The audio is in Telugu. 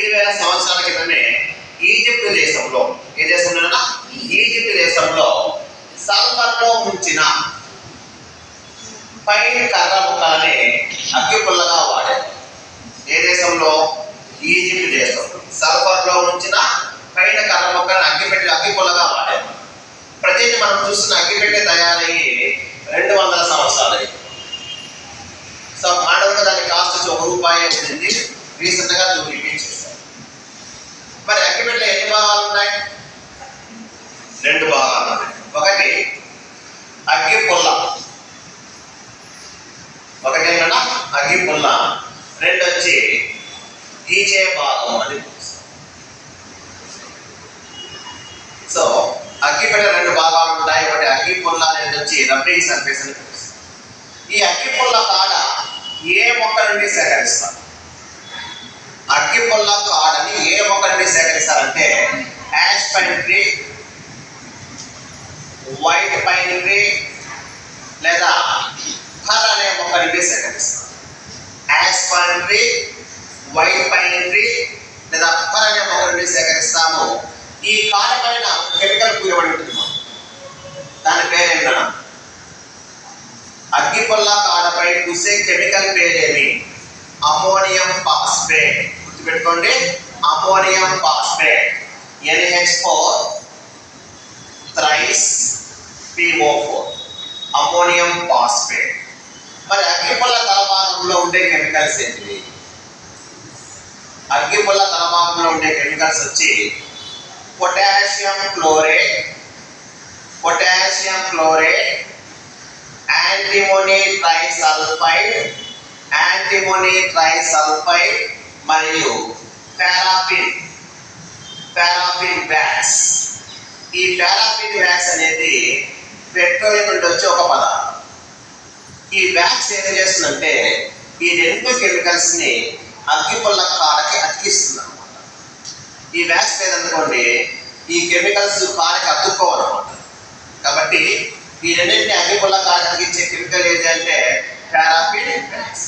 5,000 సంవత్సరాల క్రితమే ఈజిప్ట్ దేశంలో, ఏ దేశంలో? ఈజిప్ట్ దేశంలో సల్ఫర్లో ముంచిన పైన కర్ర ముక్కలని అగ్గిపుల్లగా వాడారు. ఏ దేశంలో? ఈజిప్ట్ దేశంలో సల్ఫర్లో ఉంచిన పైన కర్ర ముక్కలను అగ్గిపుల్లగా వాడారు. ప్రజెంట్ మనం చూస్తున్న అగ్గిపెట్టె తయారయ్యి 200 సంవత్సరాలు అయింది. సో మానవుడిగా దాని కాస్ట్ వచ్చి ₹1 ఉంటుంది. రీసెంట్గా చూపించేశారు. మరి అగ్గిపెట్టె ఎన్ని భాగాలు ఉన్నాయి? 2 భాగాలు ఉన్నాయి. ఒకటి అగ్గిపుల్ల, ఒకటేనా అగ్గిపుల్ల, రెండు వచ్చి గీచే భాగం అని. సో అగ్గిపెట్టె 2 భాగాలు ఉంటాయి. ఒకటి అగ్గిపుల్ల, రెండు వచ్చి రబ్బింగ్ సర్ఫేస్ అని పిలుస్తారు. ఈ అగ్గిపుల్ల కాడ ఏ మొక్క నుండి సేకరిస్తారు? అగ్గిపుల్ల కాడని ఏ మొక్క నుండి సేకరిస్తారంటే ash pine tree, white pine tree లేదా ఫర్ అనే మొక్క నుండి సేకరిస్తారు. Ash pine tree, white pine tree లేదా ఫర్ అనే మొక్క నుండి సేకరిస్తాము. ఈ కాడ పైన కెమికల్ పూయబడి ఉంటుంది. దాని పేరేంటన్నా? అగ్గిపుల్ల కాడపై పూసే కెమికల్ పేరేమి? Ammonium phosphate. గుర్తుపెట్టుకోండి, ammonium phosphate, NH4 thrice PO4, ammonium phosphate. మరి అగ్గిపుల్ల తలభాగంలో ఉండే కెమికల్స్ ఏంటివి? అగ్గిపుల్ల తలభాగంలో ఉండే కెమికల్స్ వచ్చి పొటాషియం క్లోరేట్, యాంటిమోనీ ట్రైసల్ఫైడ్ మరియు పారాఫిన్ వ్యాక్స్. ఈ పారాఫిన్ వ్యాక్స్ అనేది పెట్రోలియం నుండి వచ్చే ఒక పదార్థం. ఈ వ్యాక్స్ ఏం చేస్తుందంటే ఈ 2 కెమికల్స్ని అగ్గిపుల్ల కాడకి అతికిస్తుంది అనమాట. ఈ వ్యాక్స్ లేదనుకోండి, ఈ కెమికల్స్ కాడకి అతుక్కోవన్నమాట. కాబట్టి ఈ రెండింటిని అగ్గిపుల్ల కాడకి అతికించే కెమికల్ ఏది అంటే పారాఫిన్ వ్యాక్స్.